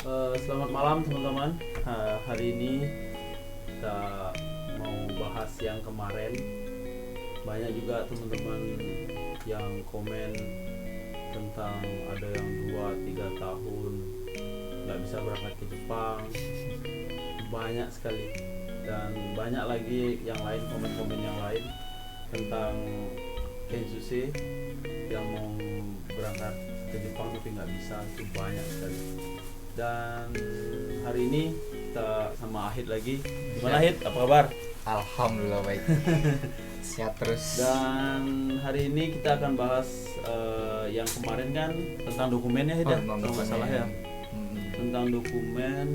Selamat malam teman-teman. Hari ini kita mau bahas yang kemarin. Banyak juga teman-teman yang komen tentang ada yang 2-3 tahun nggak bisa berangkat ke Jepang. Banyak sekali. Dan banyak lagi yang lain, komen-komen yang lain tentang Kensuke yang mau berangkat ke Jepang tapi nggak bisa. Itu banyak sekali. Dan hari ini kita sama Ahid lagi. Gimana Ahid? Apa kabar? Alhamdulillah baik. Sehat terus. Dan hari ini kita akan bahas yang kemarin kan tentang dokumen ya Ahid ya? Kalau nggak salah ya. Tentang dokumen.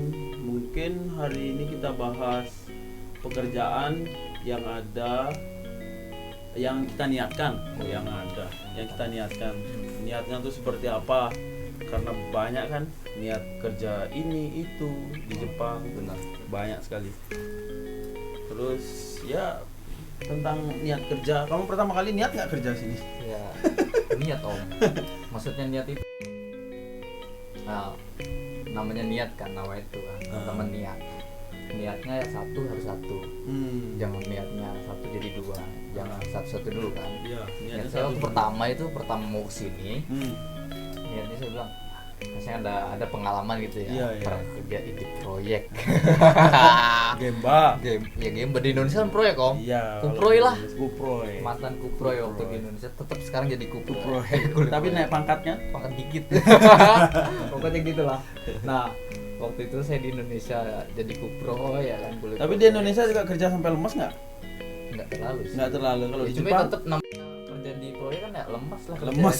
Mungkin hari ini kita bahas pekerjaan yang ada, yang kita niatkan. Yang kita niatkan. Niatnya tuh seperti apa? Karena banyak kan niat kerja ini itu di Jepang, Benar. banyak sekali. Terus ya tentang niat kerja, kamu pertama kali niat nggak kerja sini? Ya, niat om. Maksudnya niat itu, nah, namanya niat kan, nama itu kan, teman niat. Niatnya ya satu harus satu. Jangan niatnya satu jadi dua. Jangan satu-satu dulu kan. Iya, Niat saya waktu pertama mau kesini, niatnya saya bilang, saya ada pengalaman gitu ya, Iya. pernah kerja di proyek. Gemba. Game di Indonesia kan proyek om. Iya. Kuproy lah. Kuproy. Mantan kuproy waktu Kuproy. di Indonesia, tetap sekarang jadi kuproy. Kuproy. Tapi naik pangkatnya? Pangkat dikit. Pokoknya gitulah. Nah, waktu itu saya di Indonesia jadi kuproy ya kan. Tapi di Indonesia juga kerja sampai lemas nggak? nggak terlalu sih. Nggak terlalu. Kalau Ya, di cuma Jepang tetap kerja di proyek kan ya lemas lah. Lemas.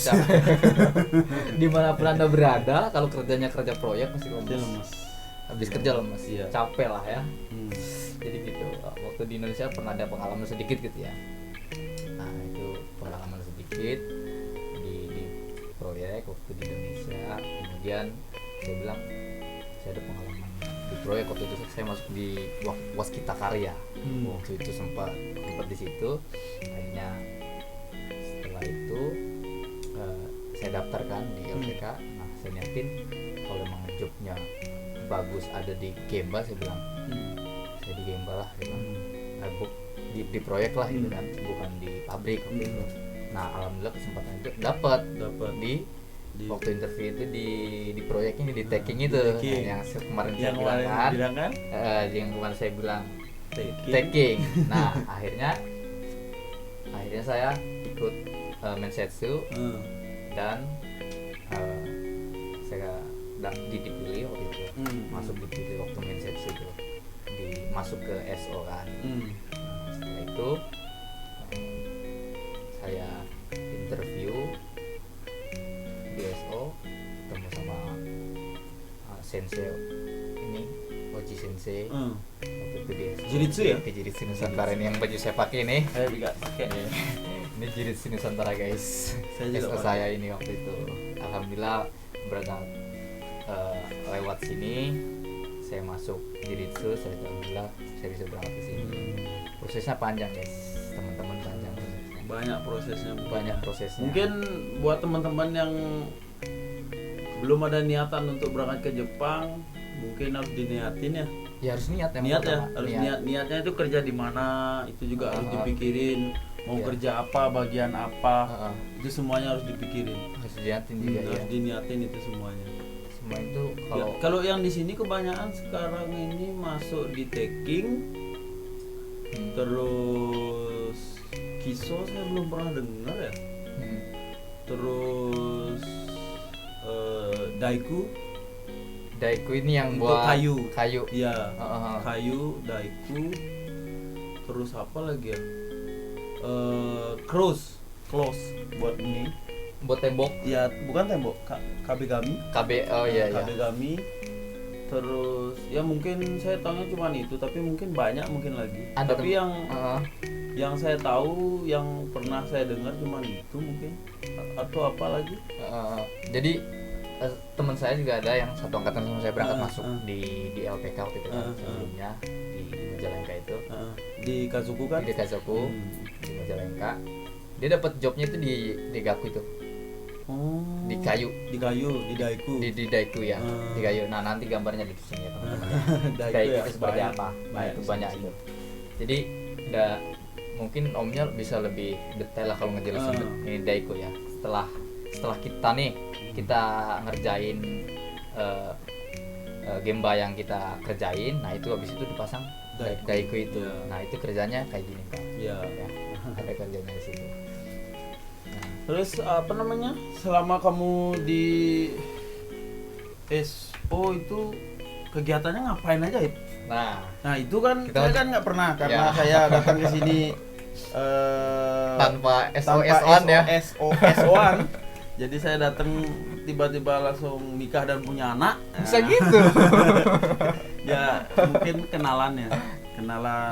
Dimanapun anda berada, kalau kerjanya kerja proyek pasti dia lemas. lemas. Habis kerja lemas, Iya. capek lah ya. Hmm. Jadi gitu. Waktu di Indonesia pernah ada pengalaman sedikit gitu ya. Nah itu pengalaman sedikit di proyek waktu di Indonesia. Kemudian saya bilang saya ada pengalaman di proyek waktu itu saya masuk di Waskita Karya. Waktu itu sempat di situ. Akhirnya setelah itu saya daftarkan di LPK. Nah saya niatin kalau emang jobnya bagus ada di Gemba, saya bilang saya di Gemba lah, saya bilang di proyek lah gitu kan, bukan di pabrik waktu itu. Nah alhamdulillah kesempatan itu dapat di waktu interview itu di proyek ini, di taking itu, taking. yang kemarin saya Yang bilang lain kan, bilang kan? yang kemarin saya bilang Taking. taking. Nah akhirnya saya ikut Mensetsu dan saya dipilih waktu itu, masuk dipilih waktu Mensetsu itu, masuk ke SO kan. Nah, setelah itu saya interview di SO, ketemu sama sensei ini, Oji sensei. Waktu itu di SO, Jiritsu ya? di Jiritsu Nusantara ini yang baju saya pakai nih. Saya juga pakai. Ini Jiritsu Nusantara guys. Saya juga SO pakai. saya ini waktu itu. Alhamdulillah berangkat lewat sini saya masuk Jiritsu, saya alhamdulillah saya bisa berangkat ke sini. Prosesnya panjang guys, teman-teman, panjang prosesnya. Banyak prosesnya. Mungkin Mungkin buat teman-teman yang belum ada niatan untuk berangkat ke Jepang, mungkin harus diniatin ya. ya harus niat yang Niat ya, pertama. harus niatnya itu kerja di mana, itu juga harus dipikirin. Mau Iya. kerja apa, bagian apa, Heeh. itu semuanya harus dipikirin. Harus diniatin juga ya. Harus diniatin itu semuanya. Semua itu Ya, kalau yang di sini kebanyakan sekarang ini masuk di taking, terus kiso saya belum pernah dengar ya. Terus daiku, daiku ini yang Untuk buat kayu. Ya, Heeh. kayu, daiku. Terus apa lagi ya? Close buat ini. buat tembok Ya, bukan tembok, kabegami. KB. Oh iya iya. Kabegami. Terus ya mungkin saya tahunya cuma itu, tapi mungkin banyak mungkin lagi. Ada Tapi Heeh. yang saya tahu, yang pernah saya dengar cuma itu mungkin. Atau apa lagi? Jadi teman saya juga ada yang satu angkatan sama saya berangkat masuk di LPK waktu itu kan, sebelumnya di Majalengka itu, Di Kazuku kan? di Dekasoku, di Majalengka. Dia dapat jobnya itu di Gaku itu. Oh. di kayu, Di kayu, di daiku. di daiku ya, Hmm. di kayu. Nah nanti gambarnya di sini ya teman-teman. Daiku Daiku ya, itu seperti banyak. apa? Nah itu Banyak banyak sih. itu. Jadi mungkin omnya bisa lebih detail lah kalau ngejelasin ini daiku ya. Setelah kita nih kita ngerjain gemba yang kita kerjain, nah itu habis itu dipasang daiku itu. Iya. Nah itu kerjanya kayak gini Pak. Iya. Ya, ada kerjanya di situ. Terus apa namanya? Selama kamu di SO itu kegiatannya ngapain aja itu? Nah itu kan Kita saya kan nggak pernah karena Ya. saya datang ke sini Tanpa tanpa SOS-an ya. SO-an. Jadi saya datang tiba-tiba langsung nikah dan punya anak. Bisa Nah, gitu. ya mungkin kenalan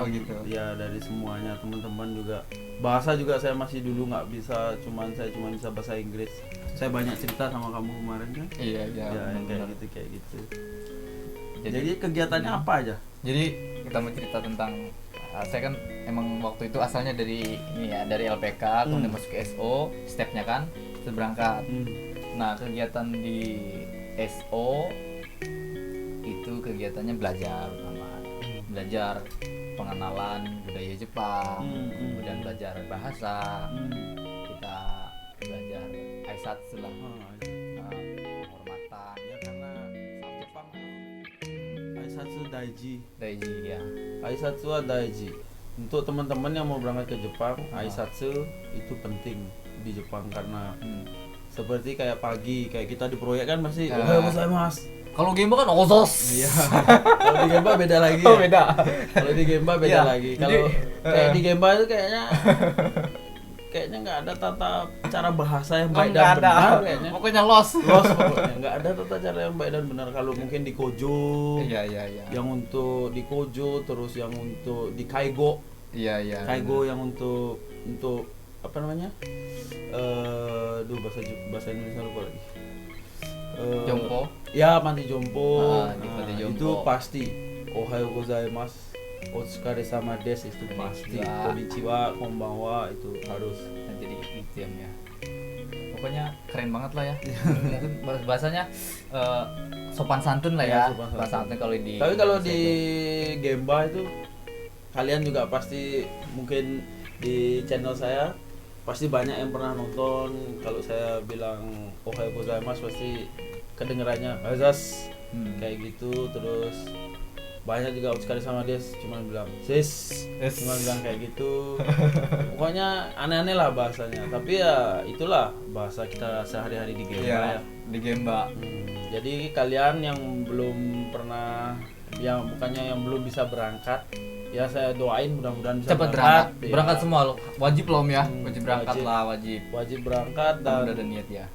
Oh, gitu. ya dari semuanya teman-teman juga. Bahasa juga saya masih dulu nggak bisa, saya cuma bisa bahasa Inggris. Saya banyak cerita sama kamu kemarin kan. Iya, Ya, yang benar. kayak gitu. Jadi Jadi kegiatannya apa aja? Jadi kita mau cerita tentang saya kan emang waktu itu asalnya dari ini ya, dari LPK kemudian masuk ke SO, stepnya kan terus berangkat. Nah, kegiatan di SO itu kegiatannya belajar pertama. Belajar pengenalan budaya Jepang, kemudian belajar bahasa, kita belajar aisatsu lah, penghormatan. Ya karena Jepang Aisatsu Daiji. Daiji ya. Aisatsu wa Daiji. Untuk teman-teman yang mau berangkat ke Jepang, Aisatsu itu penting di Jepang karena seperti kayak pagi kayak kita di proyek kan pasti ohayou gozaimasu. Kalau Gemba kan ozos. Iya. Kalau di Gemba beda lagi. Oh, Ya? beda. Kalau di Gemba beda Iya. lagi. Jadi, Kalau kayak di Gemba itu kayaknya nggak ada tata cara bahasa yang baik dan benar kayaknya. Pokoknya los. Los pokoknya nggak ada tata cara yang baik dan benar. Kalau mungkin di Kojo, Iya. yang untuk di Kojo, terus yang untuk di Kaigo, Iya. Kaigo yang untuk apa namanya? Bahasa Indonesia lupa lagi. Jompo. Ya, panti jompo. Di panti jompo. Itu pasti. Ohayou gozaimasu. Otsukare sama des itu pasti. Konnichiwa, konbanwa itu harus. Nah, jadi gitu ya. Pokoknya keren banget lah ya. Mungkin bahasanya sopan santun lah ya. Iya, sopan Sopan santun kalau di. Tapi kalau di Indonesia Gemba itu kalian juga pasti mungkin di channel saya pasti banyak yang pernah nonton. Kalau saya bilang ohayou gozaimasu pasti kedengarannya azas kayak gitu. Terus banyak juga sekali sama dia cuma bilang sis, cuma bilang kayak gitu. Pokoknya aneh-aneh lah bahasanya, tapi ya itulah bahasa kita sehari-hari di Gemba Iya, ya. di Gemba. Jadi kalian yang belum pernah, yang bukannya yang belum bisa berangkat, ya saya doain mudah-mudahan bisa Cepat berangkat. ya. Berangkat semua loh. Wajib loh Om ya. Wajib berangkat wajib. lah, wajib. Wajib berangkat Udah dan ada niat ya.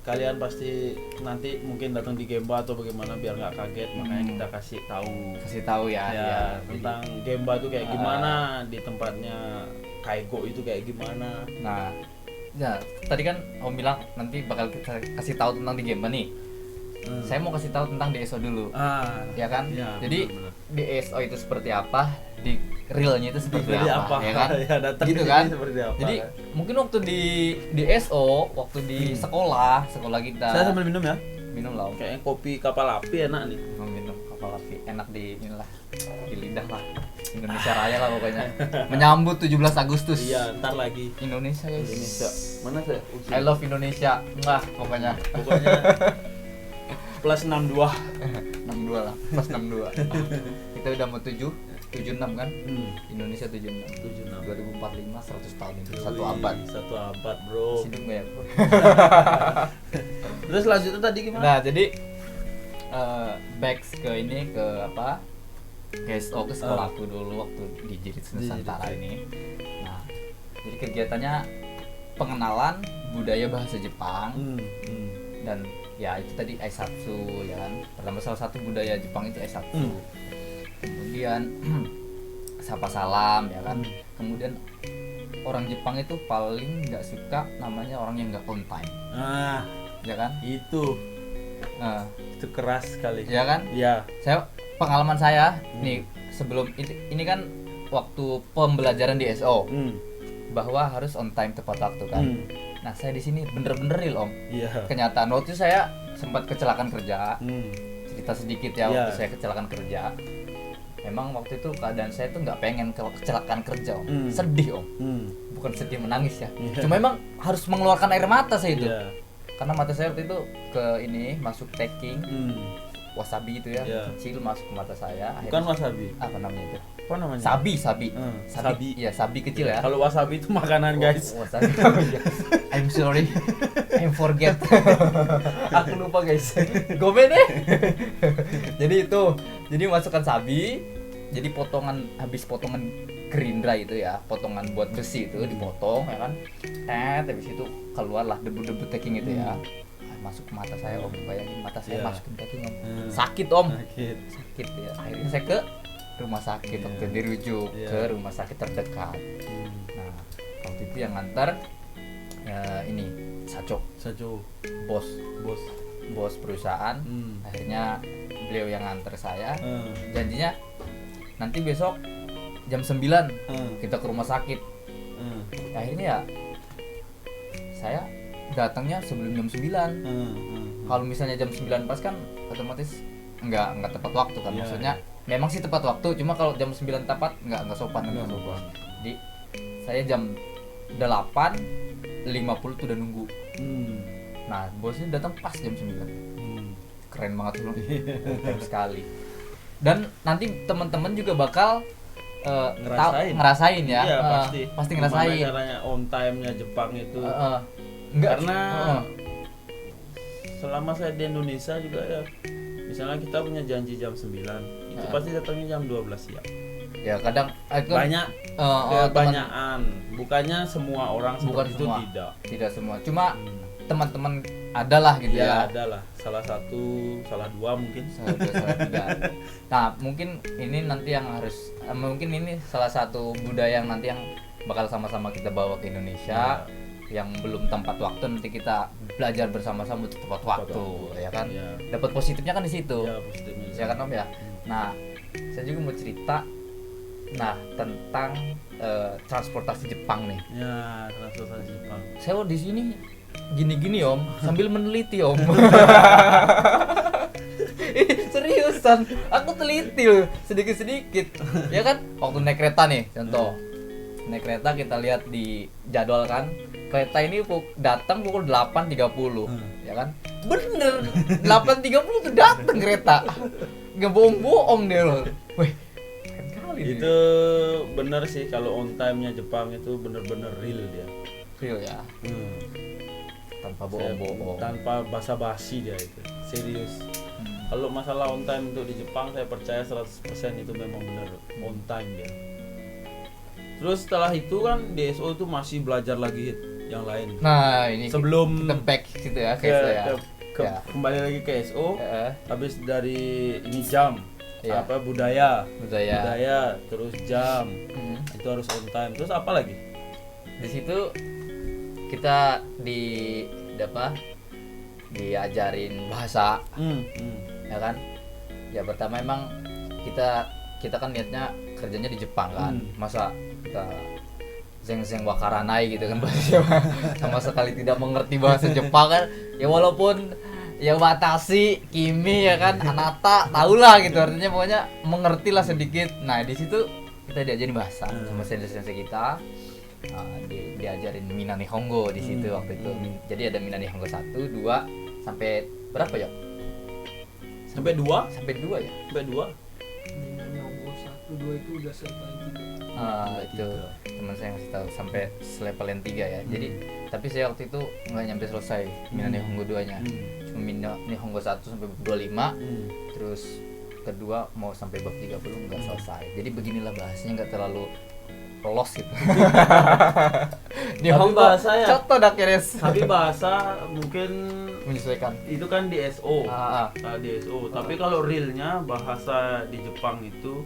kalian pasti nanti mungkin datang di Gemba atau bagaimana biar nggak kaget, makanya kita kasih tahu Kasih tahu ya, ya tentang Gemba itu kayak gimana, di tempatnya Kaigo itu kayak gimana. Nah, ya tadi kan Om bilang nanti bakal kita kasih tahu tentang di Gemba nih. Saya mau kasih tahu tentang di SO dulu. Ya kan? Ya, Jadi benar-benar. di SO itu seperti apa, di realnya itu seperti Jadi apa, ya kan? Ya, datang Gitu ke sini kan? seperti apa, Jadi kan? mungkin waktu di SO, waktu di sekolah kita Saya sambil minum ya. minum lah, Om. Kayaknya kopi kapal api enak nih. Minum kapal api enak di inilah di lidah lah. Indonesia Raya lah pokoknya. Menyambut 17 Agustus. Iya, ntar lagi. Indonesia guys. Indonesia. Mana saya? I love Indonesia. Enggak, pokoknya Pokoknya plus 62. 62 lah, pas 62. Kita udah mau 76 kan? Indonesia 76. 76. 2045 100 tahun itu, satu abad. Satu abad, bro. Hidup nggak ya, Bro? Terus lanjutnya tadi gimana? Nah, jadi back ke ini ke apa? Ke SO, ke sekolahku dulu waktu di Jiritsu Nusantara ini. Nah, jadi kegiatannya pengenalan budaya bahasa Jepang. Dan ya itu tadi aisatsu ya kan. Pertama salah satu budaya Jepang itu aisatsu. Kemudian sapa salam ya kan. Kemudian orang Jepang itu paling nggak suka namanya orang yang nggak on time. Nah, Ya kan? itu keras sekali. Ya kan? Ya. Saya pengalaman saya nih sebelum ini kan waktu pembelajaran di SO bahwa harus on time tepat waktu kan. Nah saya di sini bener-bener real om. Iya. Kenyataan waktu itu saya sempat kecelakaan kerja. Cerita sedikit ya waktu Iya. saya kecelakaan kerja. Memang waktu itu keadaan saya tuh nggak pengen kecelakaan kerja om. Sedih om. Bukan sedih menangis ya. Iya. Cuma emang harus mengeluarkan air mata saya itu. Iya. Karena mata saya waktu itu ke ini masuk taking wasabi itu ya, Iya. kecil masuk ke mata saya. Bukan wasabi. Apa namanya itu? Apa namanya? Sabi. Sabi. Iya, sabi kecil ya. Kalau wasabi itu makanan guys. Wasabi. I'm sorry. I'm forget. Aku lupa guys. Gomen deh. Jadi masukkan sabi. Jadi habis potongan gerindra itu ya, potongan buat besi itu dipotong ya kan. Habis itu keluarlah debu-debu taking itu ya. Masuk ke mata saya om, bayangin mata saya Iya. masuk ke taking om. Sakit om. Sakit. Ya. Akhirnya saya ke rumah sakit waktu dirujuk Iya. ke rumah sakit terdekat. Nah, waktu itu yang ngantar ini Saco, bos perusahaan. Akhirnya beliau yang nganter saya. Janjinya nanti besok jam 9 kita ke rumah sakit. Akhirnya ya saya datangnya sebelum jam 9. Kalau misalnya jam 9 pas kan otomatis enggak tepat waktu kan. Iya. Maksudnya memang sih tepat waktu, cuma kalau jam 9 tepat enggak sopan. Jadi saya jam 8:50 tuh udah nunggu. Nah, bosnya datang pas jam 9. Keren banget loh. Keren sekali. Dan nanti teman-teman juga bakal ngerasain ya. Iya, pasti ngerasain. Gimana caranya on time-nya Jepang itu. Enggak, Karena selama saya di Indonesia juga ya, misalnya kita punya janji jam 9, itu pasti datangnya jam 12 siang. ya kadang itu Banyak teman- kebanyakan, bukannya semua orang Bukan seperti itu, semua. tidak. semua, cuma teman-teman adalah gitu Ya, ya. adalah salah satu, salah dua mungkin. Salah dua, salah tiga. Nah, mungkin ini nanti yang harus mungkin ini salah satu budaya yang nanti yang bakal sama-sama kita bawa ke Indonesia. Yang belum tempat waktu nanti kita belajar bersama-sama untuk tepat waktu, ya kan? Iya. Dapat positifnya kan di situ. Ya, positifnya. Ya kan Om ya. Nah, saya juga mau cerita tentang transportasi Jepang nih. Ya, transportasi Jepang. Saya di sini gini-gini Om, sambil meneliti Om. Seriusan, aku teliti loh sedikit-sedikit. Ya kan? Waktu naik kereta nih, contoh. Naik kereta kita lihat di jadwal kan. Kereta ini datang pukul 8.30. Ya kan? Bener. 8.30 tuh datang kereta. Enggak bohong-bohong deh loh. Wih. Keren kali nih. Itu benar sih, kalau on time-nya Jepang itu bener-bener real dia. Real ya. Tanpa bohong-bohong. Tanpa basa-basi dia itu. Serius. Kalau masalah on time untuk di Jepang, saya percaya 100% itu memang benar on time dia. Terus setelah itu kan DSO itu masih belajar lagi yang lain. Nah, ini Sebelum kita back gitu ya ke, kayak saya. Ya. kembali lagi ke SO, habis dari ini jam, Iya. budaya, Budaya. terus jam, itu harus on time. Terus apa lagi? Di situ kita diajarin bahasa, ya kan? Ya pertama emang kita kan niatnya kerjanya di Jepang kan. Masa kita zeng wakaranai gitu kan bahasa sama sekali tidak mengerti bahasa Jepang kan. Ya walaupun ya watashi, kimi ya kan, anata, tahulah gitu, artinya pokoknya mengerti lah sedikit. Nah, di situ kita diajarin bahasa sama sensei kita. Diajarin Mina Nihongo di situ waktu itu. Jadi ada Mina Nihongo 1, 2 sampai berapa ya? Sampai 2? Sampai 2 ya? Sampai 2? Nihongo 1, 2 itu udah selesai 3. Itu teman saya ngasih tahu sampai level yang 3 ya. Jadi tapi saya waktu itu nggak nyampe selesai Mina Nihongo 2-nya. Cuma Mina Nihongo 1 sampai bab 25. Terus kedua mau sampai bab 30 nggak selesai. Jadi beginilah bahasanya, nggak terlalu los gitu. Tapi bahasa ya. Contoh dah keres. Tapi bahasa mungkin Menyesuaikan. itu kan di SO. Di SO. Tapi kalau realnya bahasa di Jepang itu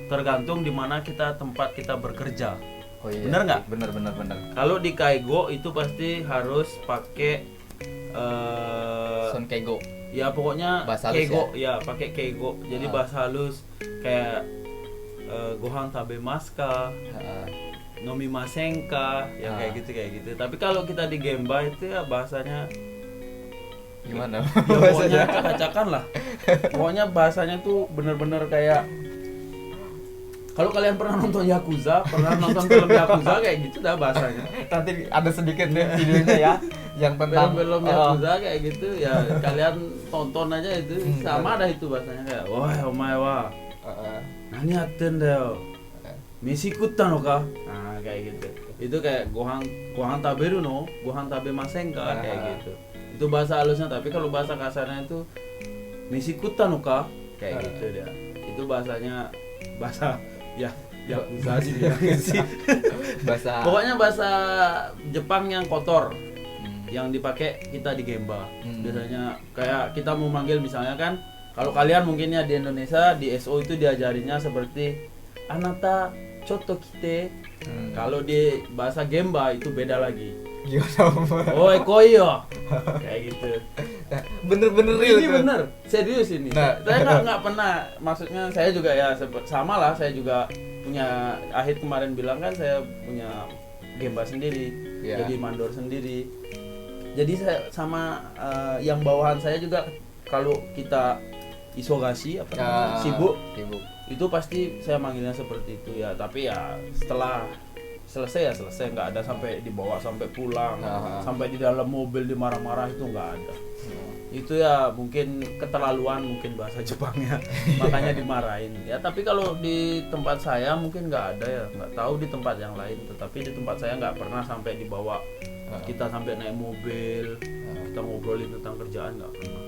tergantung di mana tempat kita bekerja. Oh iya. Bener nggak? Bener. Kalau di Kaigo itu pasti harus pakai Son Keigo. ya pokoknya Bahasa halus Keigo ya, pakai Keigo. Jadi bahasa halus kayak gohan tabemasu ka, nomimasenka yang Ah. kayak gitu. Tapi kalau kita di Gemba itu ya bahasanya Gimana? ya pokoknya acak-acakan lah. Pokoknya bahasanya tuh bener-bener kayak kalau kalian pernah nonton Yakuza, pernah nonton film Yakuza kayak gitu dah bahasanya. Nanti ada sedikit deh videonya ya yang tentang Film-film Yakuza kayak gitu ya kalian tonton aja itu sama dah itu bahasanya kayak wah omae wa nani yatten da yo meshi kutta no ka, nah kayak gitu. Itu kayak gohan taberu no, gohan tabemasen ka kayak gitu. Itu bahasa halusnya, tapi kalau bahasa kasarnya itu meshi kutta no ka kayak gitu dia. Itu bahasanya bahasa ya Yakuza sih bilangnya sih. bahasa Pokoknya bahasa Jepang yang kotor yang dipakai kita di Gemba. Biasanya kayak kita mau manggil misalnya kan, kalau kalian mungkin ya di Indonesia di SO itu diajarinya seperti anata chotto kite. Kalau di bahasa Gemba itu beda lagi. gimana? Oi koyo. Kayak gitu. Bener-bener Ini bener, serius ini. Nah. Saya nggak pernah, maksudnya saya juga ya sama lah, saya juga punya, Ahid kemarin bilang kan saya punya Gemba sendiri, Ya. jadi mandor sendiri. Jadi saya sama yang bawahan saya juga kalau kita isogasi apa namanya, sibuk itu pasti saya manggilnya seperti itu ya. Tapi ya setelah selesai ya selesai, nggak ada sampai dibawa sampai pulang, sampai di dalam mobil dimarah-marah, itu nggak ada. Itu ya mungkin keterlaluan mungkin bahasa Jepangnya, makanya dimarahin ya. Tapi kalau di tempat saya mungkin nggak ada ya, nggak tahu di tempat yang lain, tetapi di tempat saya nggak pernah sampai dibawa kita sampai naik mobil kita ngobrolin tentang kerjaan, nggak pernah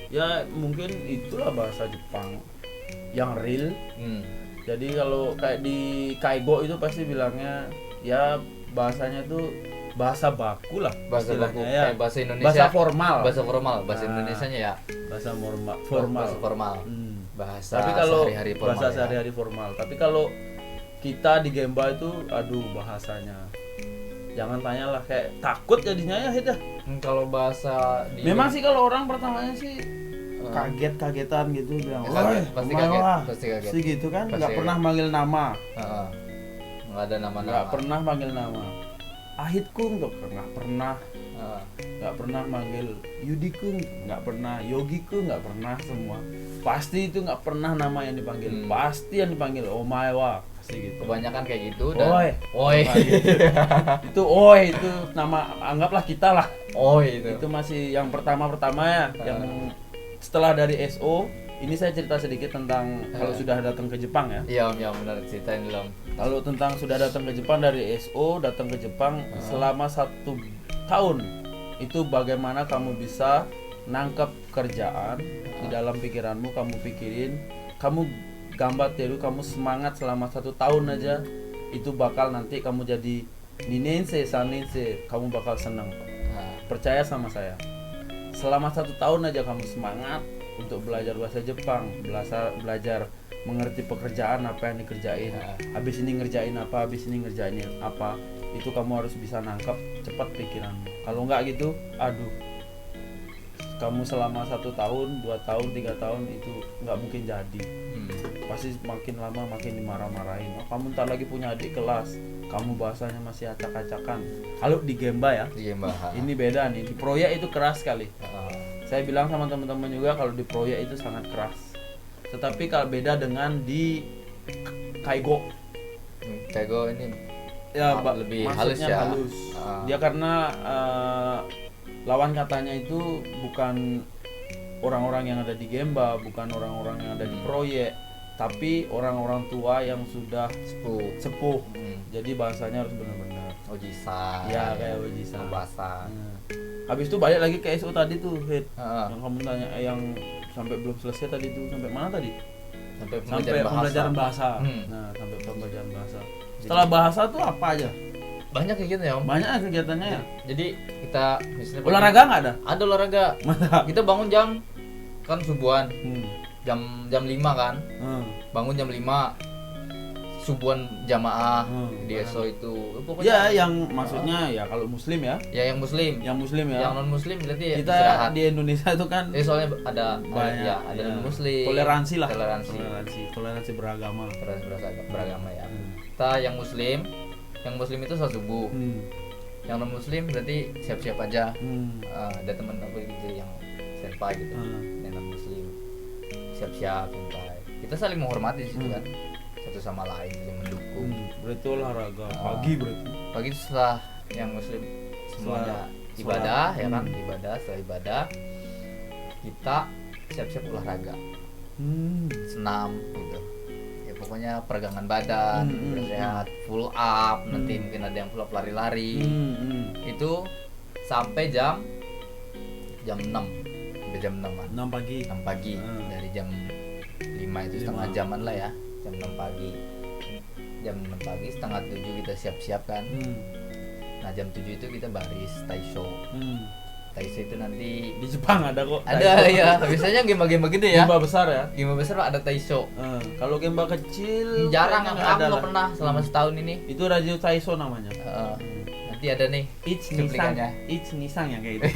ya. Mungkin itulah bahasa Jepang yang real. Jadi kalau kayak di Kaigo itu pasti bilangnya ya bahasanya itu bahasa baku lah, bahasa baku istilahnya ya. bahasa Indonesia, Bahasa formal. bahasa Nah. Indonesianya ya Bahasa formal. bahasa formal, bahasa Tapi kalau sehari-hari formal bahasa ya. sehari-hari formal. Tapi kalau kita di Gemba itu aduh bahasanya jangan tanyalah, kayak takut jadinya ya Hida. Kalau bahasa di Memang sih kalau orang pertamanya sih kaget-kagetan gitu bilang, Kaget, "Woi, pasti omae kaget, wa." pasti kaget. Pasti gitu kan, Pasti nggak kaget. pernah manggil nama, nggak ada nama-nama, nggak pernah manggil nama. Ahidku nggak pernah, nggak pernah manggil Yudiku, nggak pernah Yogiku, nggak pernah, semua pasti itu nggak pernah nama yang dipanggil, pasti yang dipanggil omae wa, pasti gitu. kebanyakan kayak gitu. Oi. Oi. Nah, gitu. Itu oi itu nama, anggaplah kita lah. Oi Itu masih yang pertama ya, yang setelah dari SO. Ini saya cerita sedikit tentang kalau sudah datang ke Jepang ya. Iya om, ya benar, ceritain dulu om. Kalau tentang sudah datang ke Jepang dari SO, datang ke Jepang selama 1 tahun, itu bagaimana kamu bisa nangkep kerjaan di dalam pikiranmu, kamu pikirin, kamu gambar teru, kamu semangat selama 1 tahun aja, itu bakal nanti kamu jadi ninense, sanense, kamu bakal senang. Percaya sama saya. Selama 1 tahun aja kamu semangat untuk belajar bahasa Jepang, belajar mengerti pekerjaan apa yang dikerjain, habis ini ngerjain apa, habis ini ngerjain apa, itu kamu harus bisa nangkap cepat pikiranmu. Kalau nggak gitu, aduh, kamu selama 1 tahun, 2 tahun, 3 tahun itu nggak mungkin jadi. Pasti makin lama makin dimarah-marahin. Oh, kamu ntar lagi punya adik kelas, kamu bahasanya masih acak-acakan. Kalau di Gemba ya, Iya mbak. ini beda nih. Di proyek itu keras sekali. Saya bilang sama teman-teman juga kalau di proyek itu sangat keras. Tetapi kalau beda dengan di Kaigo, Kaigo ini ya lebih halus maksudnya ya. halus. Dia karena lawan katanya itu bukan orang-orang yang ada di Gemba, bukan orang-orang yang ada di proyek, tapi orang-orang tua yang sudah sepuh. Jadi bahasanya harus benar-benar Ojisan. ya kayak Ojisan. Bahasa. Habis itu balik lagi ke SO tadi tuh, Hit. Yang kamu tanya, yang sampai belum selesai tadi tuh, sampai mana tadi? Sampai pembelajaran bahasa. Nah, sampai pembelajaran bahasa. Setelah bahasa tuh apa aja? Banyak kayak gitu ya om. Banyak kegiatannya ya. Jadi kita misalnya Olahraga nggak ada? Ada olahraga. Kita bangun jam kan subuhan. Jam 5 kan. Bangun jam 5. Subuhan jamaah di SO itu. Ya, yang maksudnya ya kalau muslim ya. Ya yang muslim. Yang muslim ya. Yang non muslim berarti ya Kita istirahat. di Indonesia itu kan Soalnya ada banyak ya, ada non muslim. Toleransi lah. Toleransi Toleransi beragama. beragama ya. Kita yang muslim yang muslim itu sholat subuh. Yang non muslim berarti siap-siap aja. Ada teman aku gitu yang senpai gitu, yang non muslim siap-siap senpai. Kita saling menghormati di situ kan, satu sama lain saling mendukung. Berarti olahraga pagi berarti. Pagi setelah yang muslim semuanya ibadah ya kan, ibadah, setelah ibadah kita siap-siap olahraga, senam gitu ya, pokoknya peregangan badan biar sehat, full up, nanti mungkin ada yang full up lari-lari. Itu sampai jam 6 sampai jam 6 kan, 6 pagi. 6 pagi. Dari jam 5 itu setengah jaman lah ya, jam 6 pagi. Jam 6 pagi setengah 7 kita siap-siap kan. Nah jam 7 itu kita baris taisho. Taisho itu nanti Di Jepang ada kok. ada ya, biasanya game-game gede ya. Gemba besar ya. Game besar ada taisho. Kalau gemba kecil Jarang, kayaknya aku nggak nggak lah. pernah selama setahun ini. Itu Radio Taiso namanya. Nanti ada nih cuplikannya. Ich Nisang ya kayak gitu.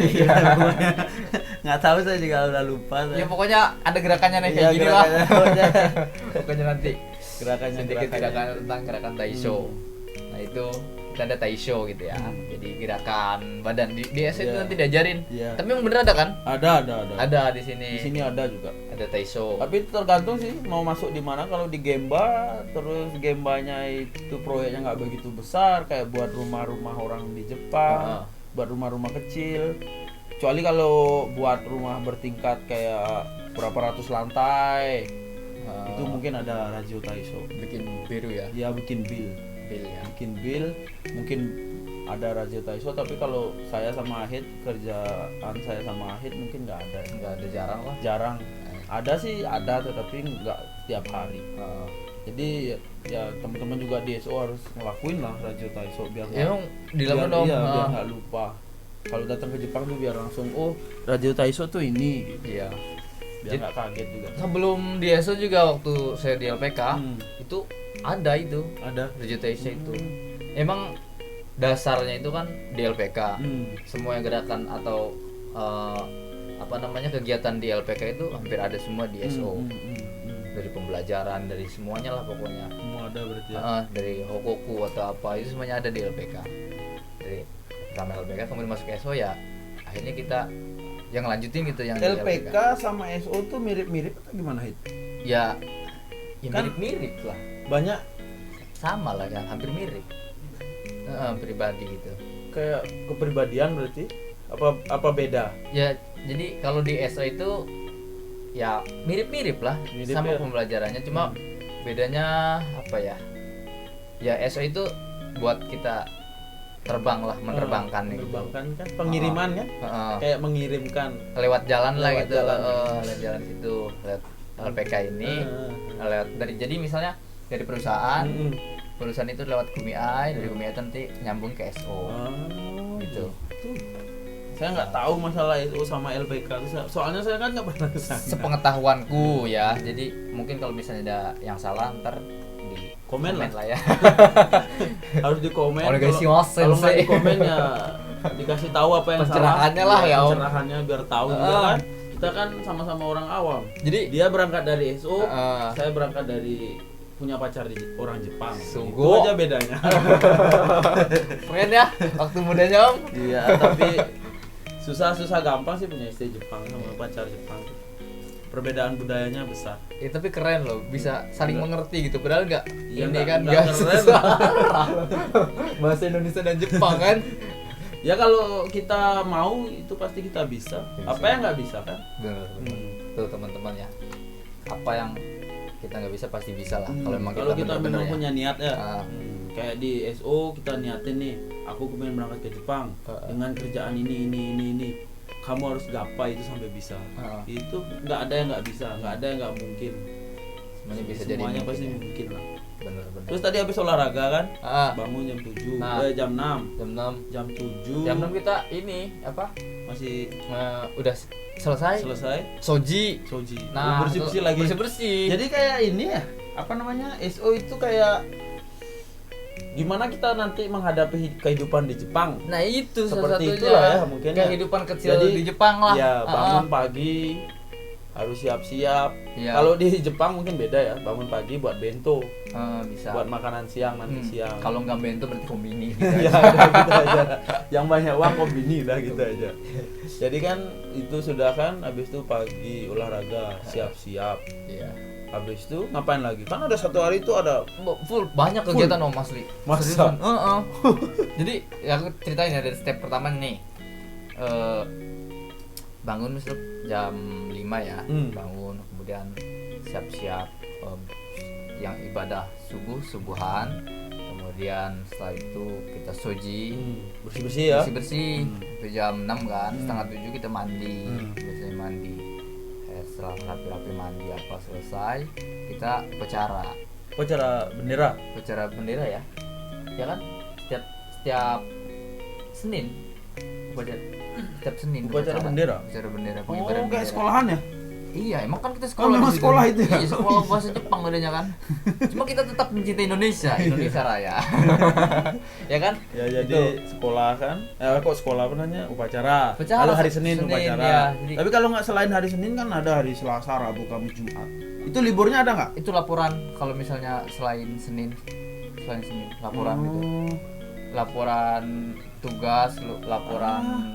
Nggak tahu saya juga udah lupa. Ya pokoknya ada gerakannya nih kayak Iya, gini lah. gerakannya. Pokoknya nanti Gerakannya sedikit gerakan tentang gerakan taisho. Nah itu kita ada taisho gitu ya. Jadi gerakan badan di SE itu Iya. nanti diajarin. Iya. Tapi yang bener ada kan? Ada. Ada di sini. Di sini ada juga. Ada taisho. Tapi itu tergantung sih mau masuk di mana. Kalau di Gemba, terus Gembanya itu proyeknya nggak begitu besar, kayak buat rumah-rumah orang di Jepang, buat rumah-rumah kecil. Kecuali kalau buat rumah bertingkat kayak berapa ratus lantai, itu mungkin ada Radio Taiso. Bikin biru ya. Dia bikin bill, Ya. mungkin ada Radio Taiso. Tapi kalau saya sama Ahid, kerjaan saya sama Ahid mungkin nggak ada. Enggak ada, jarang lah. Jarang. Ada sih ada, tetapi nggak tiap hari. Jadi ya teman-teman juga di SO harus ngelakuin lah Radio Taiso biar nggak- Emang dilakukan dong. iya, biar nggak lupa. Kalau datang ke Jepang tuh biar langsung Radio Taiso tuh ini gitu. Iya. Biar nggak kaget juga. Sebelum di ESO juga waktu saya di LPK itu ada Ada. Radio Taisho itu. Emang dasarnya itu kan di LPK. Semua yang gerakan atau kegiatan di LPK itu hampir ada semua di SO. Dari pembelajaran, dari semuanya lah pokoknya. Semua ada berarti ya. Dari hokoku atau apa itu semuanya ada di LPK. Dari pertama LPK kemudian masuk ke SO ya akhirnya kita yang lanjutin gitu yang di LPK sama SO tuh mirip-mirip atau gimana Hit? Ya Kan- mirip-mirip lah, Banyak sama lah kan, hampir mirip. Pribadi gitu. kayak kepribadian berarti apa beda? Ya jadi kalau di SO itu ya mirip-mirip lah, Mirip sama ya. pembelajarannya, cuma bedanya apa ya? Ya SO itu buat kita terbang lah, menerbangkan gitu. Menerbangkan kan pengiriman kan? Kayak mengirimkan. Lewat jalan lah Lewat gitu, jalan. lewat jalan situ, lewat LPK ini, lewat jadi misalnya dari perusahaan itu lewat Kumiai, dari Kumiai itu nanti nyambung ke SO gitu. Saya nggak tahu masalah SO sama LPK tuh, soalnya saya kan nggak pernah kesana. Sepengetahuanku ya, jadi mungkin kalau misalnya ada yang salah ntar di Komen lah. ya. Harus di komen. Onegaishimasu, Kalau nggak sensei. di komen ya dikasih tahu apa yang Pencerahannya salah. lah ya, Om. Pencerahannya biar tahu juga kan. Kita kan sama-sama orang awam. Jadi Dia berangkat dari SO, Heeh. saya berangkat dari punya pacar di orang Jepang. Sungguh. Itu aja bedanya. keren ya waktu mudanya Om. Iya, tapi susah gampang sih punya istri Jepang sama pacar Jepang. Perbedaan budayanya besar. Tapi keren loh, bisa saling mengerti gitu. Padahal nggak Iya, ini nggak- kan nggak nggak keren. susah. Bahasa Indonesia dan Jepang kan. Ya kalau kita mau itu pasti kita bisa. Bisa. Apa yang nggak bisa kan? Benar. Tuh teman-teman ya. Apa yang kita nggak bisa pasti bisa lah. Kalau emang Kalau kita kita benar-benar memang ya. punya niat ya. Ah. Kayak di SO kita niatin nih, aku pengen berangkat ke Jepang dengan kerjaan ini. Kamu harus gapai itu sampai bisa. Itu nggak ada yang nggak bisa, nggak ada yang nggak mungkin. Semuanya bisa jadi Semuanya mungkin pasti ya. mungkin lah. Benar-benar. Terus tadi habis olahraga kan, Ah, bangun jam 7, Nah. jam 6, jam 6. jam 7 Jam 6 kita ini apa? masih Udah selesai. selesai Soji. soji. Nah, bersih-bersih lagi. Bersih-bersih. Jadi kayak ini ya, apa namanya, SO itu kayak gimana kita nanti menghadapi kehidupan di Jepang. Nah itu salah Seperti satunya itulah ya, mungkin ya. kehidupan kecil Jadi, di Jepang lah. Ya bangun pagi, harus siap-siap. Iya. Kalau di Jepang mungkin beda ya, bangun pagi buat bento, Bisa. buat makanan siang nanti siang. Kalau nggak bento berarti kombini gitu ya aja. udah gitu aja. Yang banyak uang kombini lah gitu aja. Jadi kan itu sudah kan, habis itu pagi olahraga, siap-siap. Iya. Habis itu ngapain lagi? Kan ada satu hari itu ada Full banyak kegiatan Om asli. Masa? Seriusan. Jadi ya aku ceritain ya dari step pertama nih. Bangun misal jam 5 ya. Bangun, kemudian siap-siap yang ibadah subuhan. Kemudian setelah itu kita soji, bersih-bersih ya. bersih-bersih. Itu jam 6 kan, setengah 7 kita mandi. Biasanya mandi. Setelah rapi-rapi mandi apa selesai, kita upacara bendera ya kan setiap Senin Upacara bendera? upacara bendera Oh, pengibaran kayak bendera. sekolahan ya? Iya, emang kan kita Oh, memang di situ. sekolah itu ya? Iya, sekolah bahasa Jepang adanya kan. Cuma kita tetap mencintai Indonesia Raya. Ya kan? Ya jadi Itu. sekolah kan? Kok sekolah apa namanya? Upacara. Upacara, Kalau hari Senin upacara. ya. Jadi- Tapi kalau nggak selain hari Senin kan ada hari Selasa, Rabu, Kamis, Jumat. Itu liburnya ada nggak? Itu laporan kalau misalnya selain Senin laporan gitu. Laporan tugas, laporan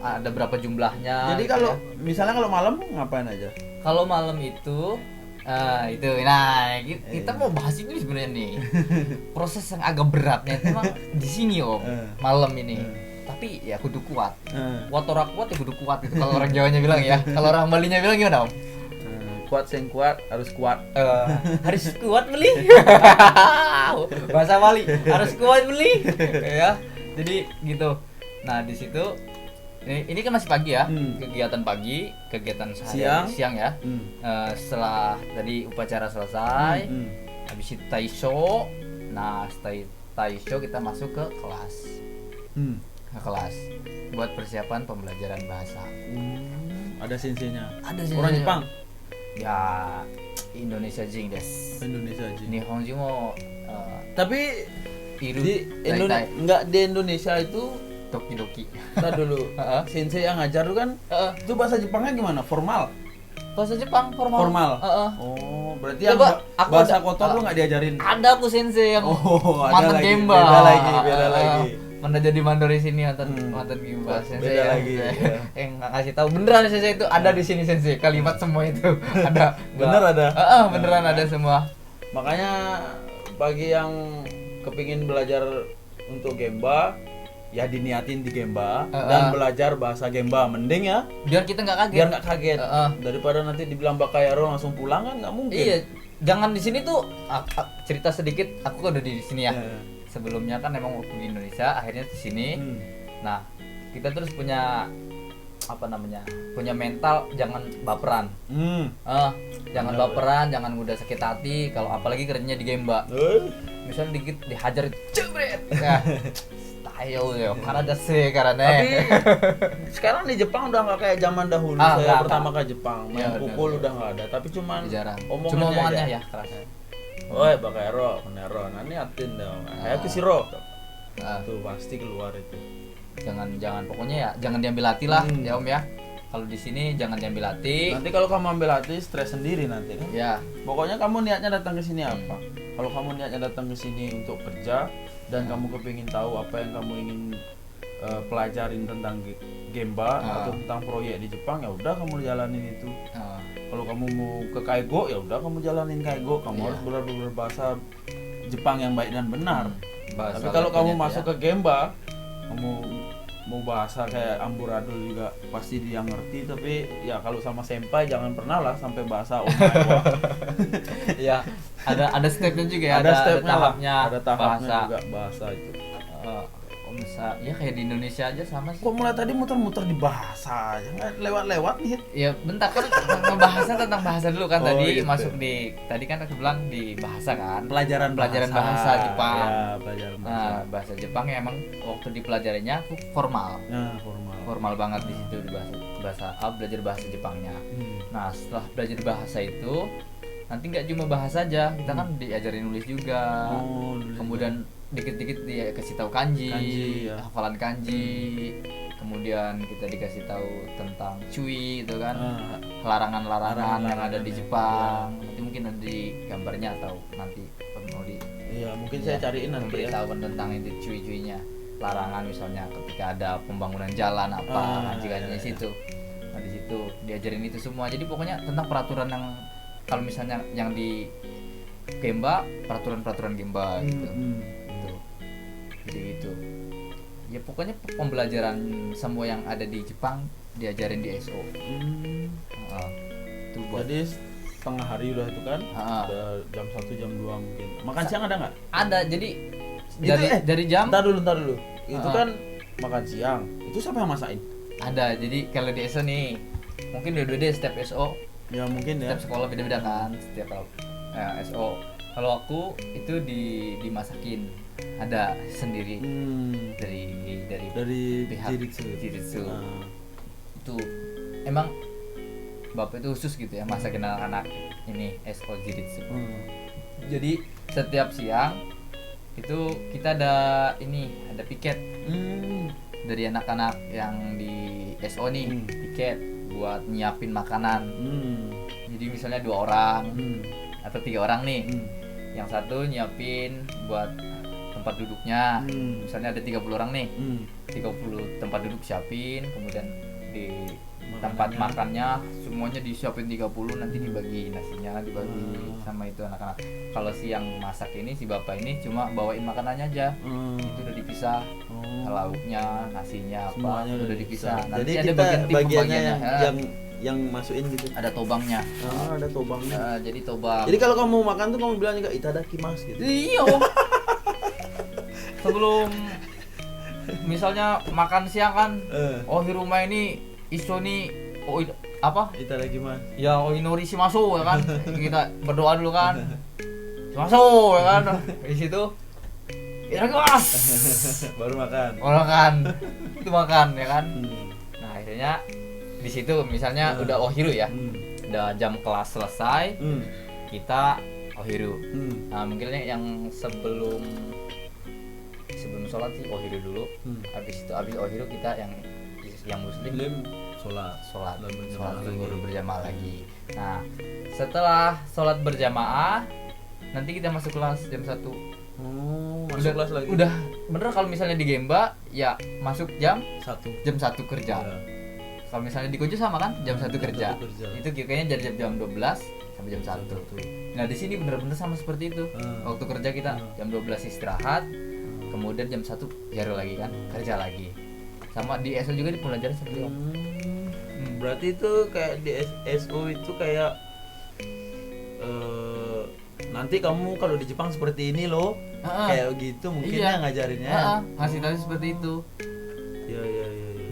ada berapa jumlahnya. Jadi gitu kalau ya. misalnya kalau malam ngapain aja? Kalau malam itu kita mau bahas ini sebenarnya nih. Proses yang agak beratnya itu memang di sini Om, malam ini. Tapi ya kudu kuat. Kuat ora kuat ya kudu kuat itu kalau orang Jawanya bilang ya. Kalau orang Balinya bilang gimana Om? Kuat sing kuat harus kuat. Harus kuat beli. Bahasa Bali, harus kuat beli. Ya. Jadi gitu. Nah, di situ ini kan masih pagi ya. Kegiatan pagi, kegiatan siang ya. Setelah tadi upacara selesai, habis itu taisho. Nah, setelah taisho kita masuk ke kelas. Ke kelas buat persiapan pembelajaran bahasa. Ada senseinya. Ada sih. Orang Jepang. Ya, Indonesia jing desu. Indonesia aja. Nihonji mo Tapi iru di daitai nggak di Indonesia itu doki-doki. Ntar dulu. Sensei yang ngajar tuh kan itu bahasa Jepangnya gimana? Formal? Bahasa Jepang formal. Oh, berarti Coba, yang aku bahasa ada- kotor lu nggak diajarin? Ada aku sensei yang Oh, ada mantan lagi. Gemba. Beda lagi. Pernah jadi mandori sini mantan Gemba sensei. Beda yang- lagi, ya. Yang nggak kasih tahu beneran sensei itu ada di sini sensei. Kalimat semua itu ada. Bener ada? Beneran ada semua. Makanya bagi yang kepingin belajar untuk Gemba, ya diniatin di Gemba dan belajar bahasa Gemba, mending ya Biar kita nggak kaget. biar nggak kaget. Daripada nanti dibilang Bakayaro langsung pulang kan nggak mungkin. Iya, jangan di sini tuh cerita sedikit. Aku kan udah di sini ya. Iya. Sebelumnya kan emang waktu di Indonesia, akhirnya di sini. Nah, kita terus punya punya mental jangan baperan. Jangan Benar, baperan, jangan mudah sakit hati. Kalau apalagi kerjanya di Gemba, misalnya dikit dihajar jebret. Nah, tayo yo, karena dase karena. Tapi sekarang di Jepang udah nggak kayak zaman dahulu saya nggak, pertama ke Jepang main Iya, pukul benar. udah nggak ada. Tapi cuman Jarang. omongannya, Cuma omongannya aja. ya keras. Oi Bakayaro, Menero, nani atin dong. Kayak Kisiro. Nah, Tuh pasti keluar itu. jangan pokoknya ya jangan diambil hati lah ya Om ya. Kalau di sini jangan diambil hati. Nanti kalau kamu ambil hati stres sendiri nanti kan. Ya, Pokoknya kamu niatnya datang ke sini apa? Kalau kamu niatnya datang ke sini untuk kerja dan kamu kepingin tahu apa yang kamu ingin pelajarin tentang Gemba atau tentang proyek di Jepang, ya udah kamu jalanin itu. Kalau kamu mau ke Kaigo, ya udah kamu jalanin Kaigo. Kamu harus benar-benar bahasa Jepang yang baik dan benar. bahasa Tapi kalau kamu levelnya masuk ke Gemba, kamu mau bahasa kayak amburadul juga pasti dia ngerti. Tapi ya kalau sama senpai jangan pernah lah sampai bahasa omae. ya ada stepnya juga ya, Ada stepnya lah. tahapnya, Ada tahapnya bahasa. juga bahasa itu. Misal ya kayak di Indonesia aja sama sih. Kok mulai tadi muter-muter di bahasa aja, nggak lewat-lewat nih. Ya bentar kan ngebahasnya tentang bahasa dulu kan Oh, tadi gitu. masuk di tadi kan aku bilang di bahasa kan. Pelajaran bahasa Jepang. Ya, pelajaran bahasa. Nah, bahasa Jepang ya emang waktu dipelajarinya aku formal. Nah, formal. Formal banget di situ di bahasa belajar bahasa Jepangnya. Nah, setelah belajar bahasa itu nanti nggak cuma bahasa aja, kita kan diajarin nulis juga. Oh, nulis Kemudian dikit-dikit dia kasih tahu kanji, Kanji, ya. hafalan kanji. Kemudian kita dikasih tahu tentang cui itu kan. larangan-larangan yang ada di Larangan-larangan, Jepang. Nanti mungkin ada di gambarnya atau nanti mau di Iya, mungkin saya cariin nanti ya. memberitahukan tentang itu cuy-cuynya. Larangan misalnya ketika ada pembangunan jalan apa, jika di situ. Nah, di situ diajarin itu semua. Jadi pokoknya tentang peraturan yang kalau misalnya yang di Gemba, peraturan-peraturan Gemba gitu. Gitu. Jadi itu. Ya pokoknya pembelajaran semua yang ada di Jepang diajarin di SO. Itu buat Jadi setengah hari udah itu kan? Udah jam 1 jam 2 mungkin. Makan siang ada nggak? ada. Jadi Itu, dari jam Ntar dulu. Itu kan makan siang. Itu siapa yang masakin? ada. Jadi kalau di SO nih mungkin beda-beda setiap SO, Ya mungkin ya. setiap sekolah beda-beda kan setiap SO. Kalau aku itu dimasakin ada sendiri dari pihak Jiritsu. Itu emang bapak itu khusus gitu ya masakin anak-anak ini SO Jiritsu. Jadi setiap siang itu kita ada piket dari anak-anak yang di SO nih, piket buat nyiapin makanan. Jadi misalnya 2 orang atau 3 orang nih, yang satu nyiapin buat tempat duduknya. Misalnya ada 30 orang nih, 30 tempat duduk siapin, kemudian di tempat makannya semuanya disiapin 30, nanti dibagi nasinya, dibagi sama itu anak-anak. Kalau si yang masak ini, si bapak ini cuma bawain makanannya aja, itu udah dipisah, lauknya, nasinya apa, Semuanya udah dipisah. Nanti Jadi ada kita tim bagiannya pembagiannya. yang masukin gitu. Ada tobangnya. Ada tobangnya. Jadi tobang. Jadi kalau kamu makan tuh kamu bilang juga itadakimasu gitu. Iya. Sebelum misalnya makan siang kan, di rumah ini iso nih apa? Itadakimasu. Ya inori shimasu ya kan. Kita berdoa dulu kan. Shimasu ya kan. Di situ itadakimasu. Baru makan. Makan. Itu makan ya kan. Nah, akhirnya di situ misalnya udah ohiru ya. Udah jam kelas selesai. Kita ohiru. Nah, mungkin yang sebelum sholat sih ohiru dulu. Habis ohiru kita yang muslim sholat baru berjamaah lagi. Nah, setelah sholat berjamaah nanti kita masuk kelas jam 1. Masuk kelas lagi. Udah bener kalau misalnya di Gemba ya masuk jam 1 kerja. Kalau misalnya di Kojo sama kan jam 1 kerja. Itu kayaknya dari jam 12 sampai jam 1. Nah, di sini bener-bener sama seperti itu. Waktu kerja kita jam 12 istirahat, kemudian jam 1 jaru lagi kan, kerja lagi. Sama di SO juga di pelajaran seperti itu. Berarti itu kayak di SO itu kayak nanti kamu kalau di Jepang seperti ini loh. Kayak gitu mungkin ya ngajarinnya. Ngasih tahu seperti itu. Iya.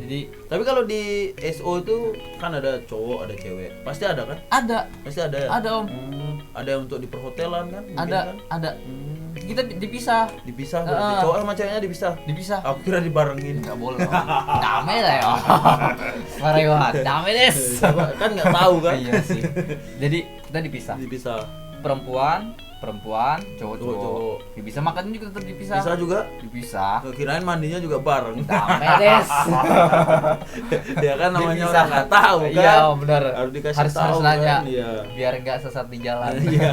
Jadi Tapi kalau di SO itu kan ada cowok, ada cewek. Pasti ada kan? ada Pasti ada ya? Ada, Om. Ada yang untuk di perhotelan kan? Mungkin kan? ada. Kita dipisah. Dipisah berarti cowok sama ceweknya dipisah. Aku kira dibarengin. Enggak boleh. Dame lah ya. Marewat. Dame des. Kan nggak tahu kan? Iya sih. Jadi kita dipisah. Perempuan, cowok. Bisa makan juga tetap dipisah. Bisa juga? Dipisah. Kirain mandinya juga bareng. Dame des. Ya kan namanya Dipisah. orang nggak tahu kan? Iya, benar. Harus dikasih tahu harus nanya. kan? Iya. Biar enggak sesat di jalan. Iya.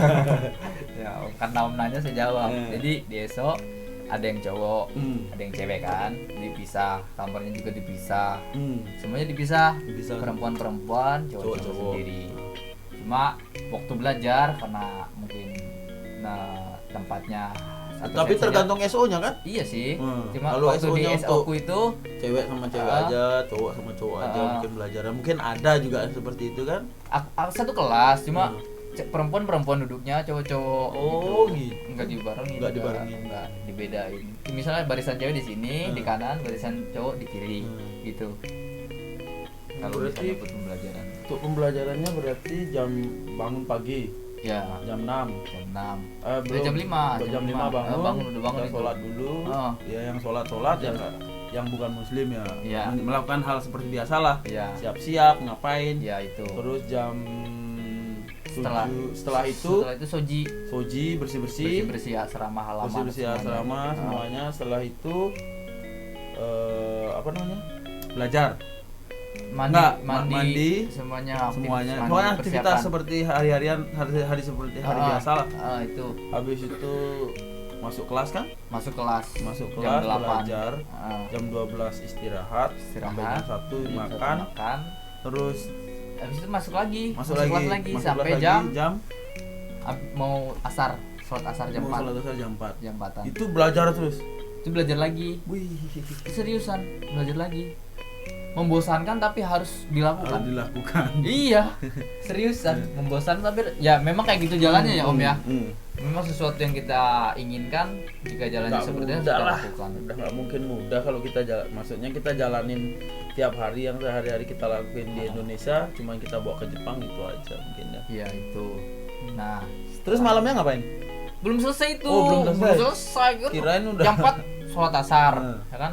Ya, kan Om nanya saya jawab. Jadi di ESO ada yang cowok, ada yang cewek kan, dipisah, kamarnya juga dipisah. Semuanya dipisah. Perempuan, cowok sendiri. Cuma waktu belajar karena mungkin tempatnya Tapi tergantung SO-nya kan? Iya sih. Cuma Kalau waktu di SO-nya SO ku itu cewek sama cewek aja, cowok sama cowok aja mungkin belajar. Mungkin ada juga seperti itu kan? aku satu kelas, cuma perempuan duduknya, cowok-cowok gitu. Enggak dibarengin. Enggak dibedain. Misalnya barisan cewek di sini, di kanan, barisan cowok di kiri, gitu. Kalau misalnya buat pembelajaran. Untuk pembelajarannya berarti jam bangun pagi. Ya, jam 6. Belum. Jam 5. Jam 5 bangun. Udah bangun itu. Sholat dulu. Ya yang sholat yang bukan muslim ya. Melakukan hal seperti biasa lah. Ya. Siap-siap ngapain? Ya itu. Terus jam setelah itu soji bersih asrama halaman semuanya. Setelah itu belajar Enggak, mandi, mandi, semuanya semuanya. mandi, Pokoknya aktivitas persiapan. seperti hari-harian, hari seperti hari biasa lah. Itu Habis itu masuk kelas kan? masuk kelas Masuk jam kelas 8. belajar. Jam 12 istirahat, sampai jam 1 makan. Terus habis itu masuk lagi masuk kelas lagi sampai kelas jam mau asar, sholat asar jam 4. sholat asar jam 4. Jam 4-an. Itu belajar terus. Itu belajar lagi. Wih, Seriusan, belajar lagi. Membosankan tapi harus dilakukan. harus dilakukan. Iya, seriusan. Membosankan tapi ya memang kayak gitu jalannya ya Om ya. Memang sesuatu yang kita inginkan jika jalannya Nggak seperti itu mudah kita lah. lakukan. Udah nggak mungkin mudah kalau kita maksudnya kita jalanin tiap hari yang sehari-hari kita lakuin di Indonesia, cuma kita bawa ke Jepang itu aja mungkin ya. Iya itu. Nah, Terus malamnya ngapain? belum selesai itu. Oh, belum selesai. Kan? Kirain udah. Jam 4 sholat asar, Nah. ya kan?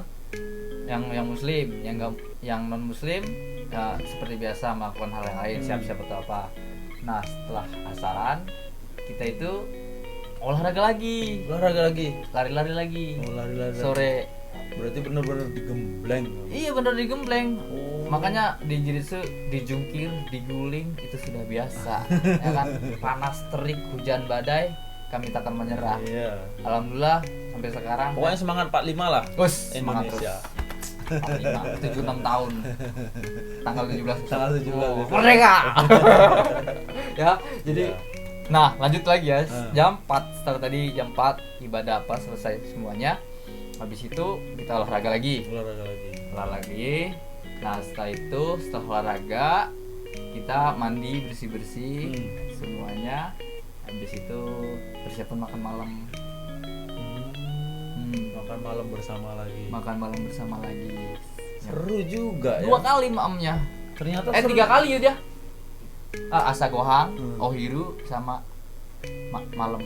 Yang muslim, yang non muslim ya, seperti biasa melakukan hal yang lain, siap-siap atau apa. Nah, setelah asaran kita itu olahraga lagi, lari-lari lagi. Oh, lari-lari. Sore. Berarti bener-bener digembleng. Iya bener digembleng. Oh. Makanya di jiu-jitsu dijungkir, diguling itu sudah biasa. Ya kan? Panas terik, hujan badai, kami tak akan menyerah. Iya. Alhamdulillah sampai sekarang. Pokoknya semangat 45 lah. Us, semangat Indonesia. terus. 76 tahun. Tanggal 17. Tanggal 17. Merdeka. Ya, jadi Iya. nah, lanjut lagi ya. Jam 4 setelah tadi jam 4 ibadah apa selesai semuanya. Habis itu kita olahraga lagi. Olahraga. Nah, setelah olahraga kita mandi bersih-bersih semuanya. Habis itu persiapan makan malam. Makan malam bersama lagi. Makan malam bersama lagi. Seru juga ya. 2 kali maamnya. Ternyata 3 seru. kali ya dia. Asagohang, Ohiru sama malam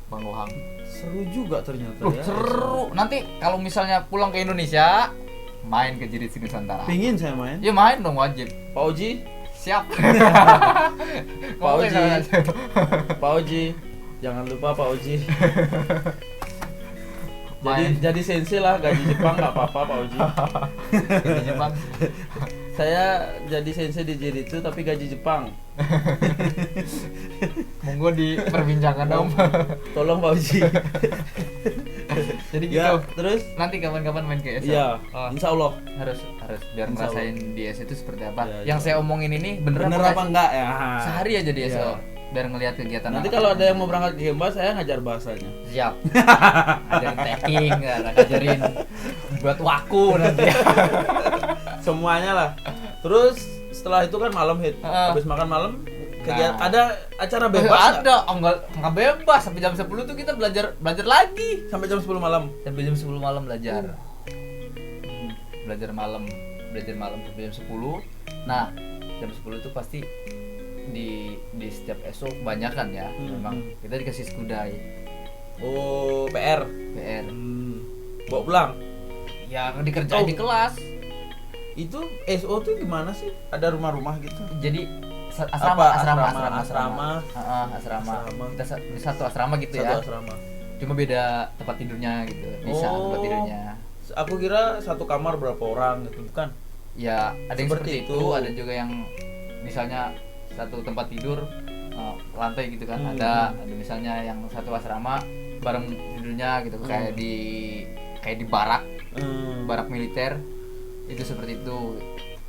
Bang Gohang. Seru juga ternyata ya. Seru. Nanti kalau misalnya pulang ke Indonesia, main ke Jiu-Jitsu Nusantara. Pingin saya main. Ya main dong wajib. Pak Oji, Siap. Pak Oji. Pak Oji. Jangan lupa Pak Oji. Jadi sensei lah, gaji Jepang nggak apa-apa Pak Oji. Di Jepang. Saya jadi sensei di Jiu-Jitsu tapi gaji Jepang. Monggo diperbincangkan dong. Tolong Pak Oji. Jadi gitu. Ya, terus Nanti kapan-kapan main ke ESO. iya, Oh, insya Allah. harus biar Insya ngerasain di ESO itu seperti apa. Ya, Yang saya omongin ini bener Bener apa apa enggak ya? Sehari aja di ESO. Iya. Biar ngelihat kegiatan. Nanti anak. kalau ada yang mau berangkat ke Gemba, saya ngajar bahasanya. Siap. Ajarin taking, ngajarin buat waku nanti. Semuanya lah. Terus setelah itu kan malam hit. Habis makan malam kegiatan Nah. ada acara bebas nggak? Ada, enggak bebas sampai jam 10 tuh kita belajar lagi. Sampai jam 10 malam. Sampai jam 10 malam belajar. Belajar malam sampai jam 10. Nah, jam 10 itu pasti di setiap ESO kebanyakan ya. Memang kita dikasih skudai. Oh, PR. Bawa pulang. Ya dikerjain di kelas. Itu SO tuh gimana sih? Ada rumah-rumah gitu? Jadi Apa? asrama. Asrama. Kita satu asrama gitu ya. Satu asrama. Cuma beda tempat tidurnya gitu. Bisa Oh. tempat tidurnya. Aku kira satu kamar berapa orang gitu, bukan? Ya, ada yang Seperti seperti itu, itu. ada juga yang misalnya satu tempat tidur lantai gitu kan. Hmm. Ada misalnya yang satu asrama bareng tidurnya gitu kayak di barak militer. Itu seperti itu.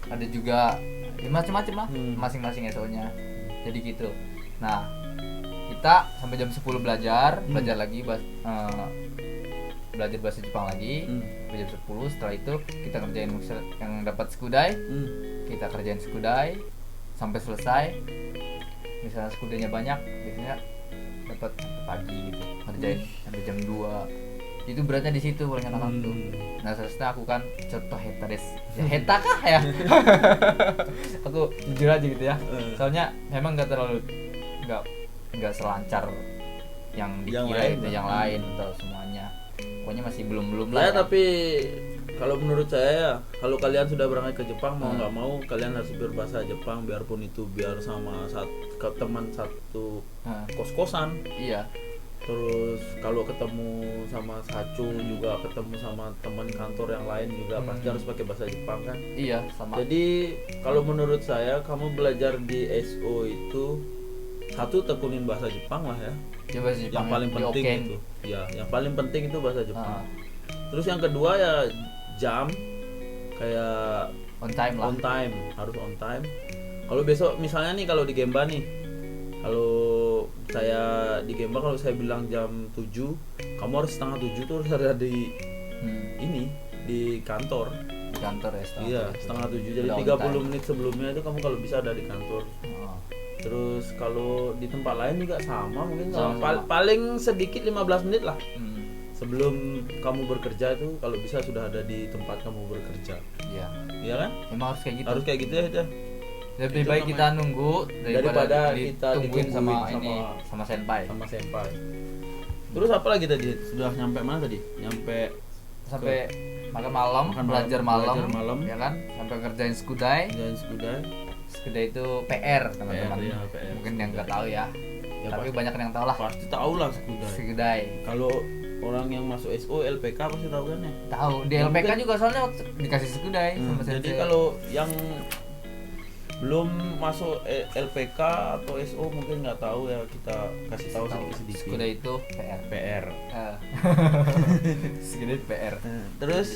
Ada juga ya macam-macam lah masing-masing SO-nya. Jadi gitu. Nah, kita sampai jam 10 belajar lagi belajar bahasa Jepang lagi. Sampai jam 10, setelah itu kita kerjain yang dapat skudai. Kita kerjain skudai sampai selesai. Misalnya skudainya banyak, biasanya dapat pagi gitu. Kerjain sampai jam 2. Itu beratnya di situ paling anak tuh. Nah, seterusnya aku kan contoh heta des. Ya heta kah ya? Aku jujur aja gitu ya. Soalnya memang enggak selancar yang dikira itu yang lain atau semuanya. Pokoknya masih belum Ya, lah. tapi kalau menurut saya ya, kalau kalian sudah berangkat ke Jepang mau nggak mau kalian harus berbahasa Jepang biarpun itu biar sama teman satu kos-kosan. Iya. terus kalau ketemu sama Sacho juga, ketemu sama teman kantor yang lain juga pasti harus pakai bahasa Jepang kan. Iya, sama. Jadi kalau menurut saya kamu belajar di SO itu satu tekunin bahasa Jepang lah ya. Ya, bahasa Jepang Yang paling penting diokein. itu. Ya, yang paling penting itu bahasa Jepang. Ah, Terus yang kedua ya jam kayak on time lah. on time, harus on time. Kalau besok misalnya nih kalau di Gemba nih, kalau saya di Gemba kalau saya bilang jam 7, kamu harus setengah 7 tuh harus ada di ini di kantor. Di kantor ya, Iya, setengah 7. Jadi Udah on 30 time. menit sebelumnya itu kamu kalau bisa ada di kantor. Ah. Terus kalau di tempat lain juga sama mungkin Sama. paling sedikit 15 menit lah. Hmm. Sebelum kamu bekerja itu kalau bisa sudah ada di tempat kamu bekerja. Iya. Iya kan? Emang harus kayak gitu. Harus kayak gitu ya, Dah. Lebih Itu baik kita namanya. nunggu Daripada kita ditungguin sama ditungguin ini sama senpai. Sama senpai. Terus apa lagi tadi? Sudah nyampe mana tadi? Nyampe Sampai makan malam, Makan belajar malam, malam, belajar malam. ya kan? Sampai kerjain skudai. jalan Skudai. Skudai itu PR, teman-teman. ya, PR. Mungkin yang nggak tahu ya. Ya, Tapi pasti. banyak yang tahu lah. Pasti tahu lah Skudai. Skudai. Kalau orang yang masuk SO LPK pasti tahu kan ya. Tahu. Di Ya, LPK mungkin- juga soalnya dikasih skudai sama Jadi sensei. kalau yang belum masuk LPK atau SO mungkin nggak tahu ya, kita kasih tahu sedikit-sedikit. Skudai itu PR. PR. Skudai itu PR. Terus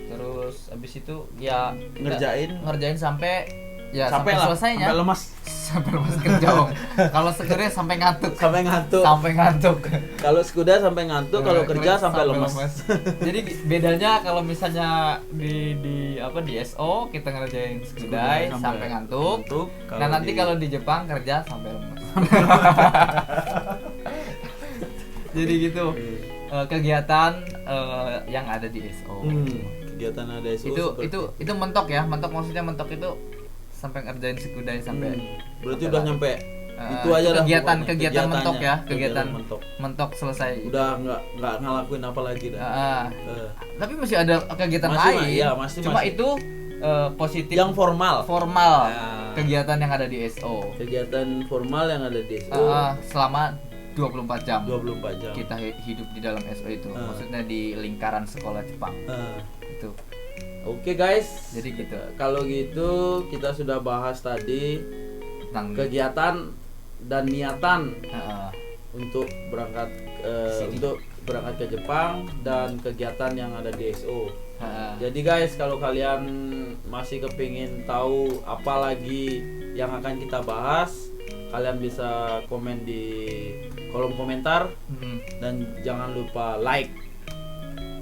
Terus abis itu ya kita ngerjain sampai ya sampai sampai lah, selesainya. sampai lemas, Sampai lemas kerja om. Kalau segernya sampai ngantuk. sampai ngantuk. Sampai ngantuk. Kalau Skuda sampai ngantuk, kalau kerja sampai lemas. Jadi bedanya kalau misalnya di apa di SO kita ngerjain skudai sampai ngantuk. Nah nanti kalau di Jepang kerja sampai lemas. Jadi gitu kegiatan yang ada di SO. Kegiatan ada SO Itu mentok ya, mentok maksudnya mentok itu sampai ngerjain skudai sampai. Berarti udah nyampe itu aja lah kegiatan pokoknya. kegiatan mentok ya, Kegiatan kegiatan mentok selesai. udah nggak ngelakuin apa lagi dah. Tapi masih ada kegiatan Masih, lain. iya, masih, Cuma masih. itu positif Yang formal Ya. kegiatan yang ada di SO. kegiatan formal yang ada di SO Selama 24 jam 24 jam. kita hidup di dalam SO itu. Maksudnya di lingkaran sekolah Jepang. Itu. Oke guys, Jadi gitu. kalau gitu kita sudah bahas tadi Tentang kegiatan dan niatan Heeh. untuk berangkat Sini. untuk berangkat ke Jepang dan kegiatan yang ada di SO. Heeh. Jadi guys, kalau kalian masih kepingin tahu apa lagi yang akan kita bahas, kalian bisa komen di kolom komentar dan jangan lupa like,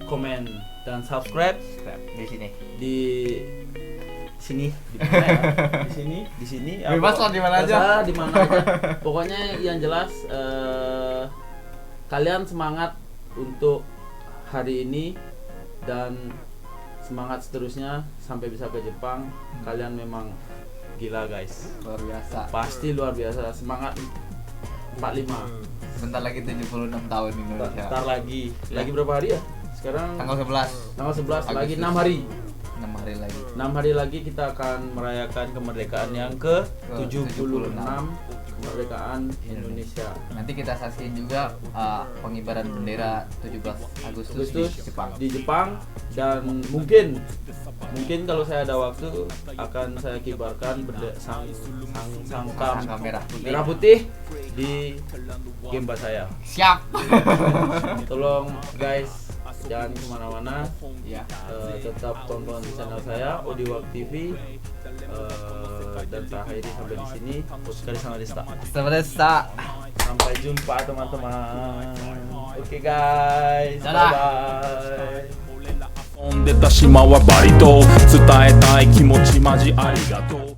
komen dan subscribe Di sini. di sini di mana ya? di sini Bebas lah di mana aja. terserah di mana aja. Pokoknya yang jelas kalian semangat untuk hari ini dan semangat seterusnya sampai bisa ke Jepang. Kalian memang gila guys, Luar biasa. pasti luar biasa. Semangat 45. Sebentar lagi 76 tahun Indonesia. Ntar lagi berapa hari ya sekarang? Tanggal 11. Tanggal 11 lagi Agustus. 6 hari. 6 hari lagi. 6 hari lagi kita akan merayakan kemerdekaan yang ke 76, kemerdekaan Indonesia. Nanti kita saksikan juga pengibaran bendera 17 Agustus di Jepang. Di Jepang dan mungkin kalau saya ada waktu akan saya kibarkan Sangka merah putih di Gemba saya. Siap. Tolong guys, jangan kemana-mana. Ya. Tetap tonton channel saya Odiwak TV dan terakhir sampai di sini. Sekali sama Desta. Sampai jumpa teman-teman. Oke guys, Dadah. bye bye. 飛んでた島はバリ島伝えたい気持ちマジありがとう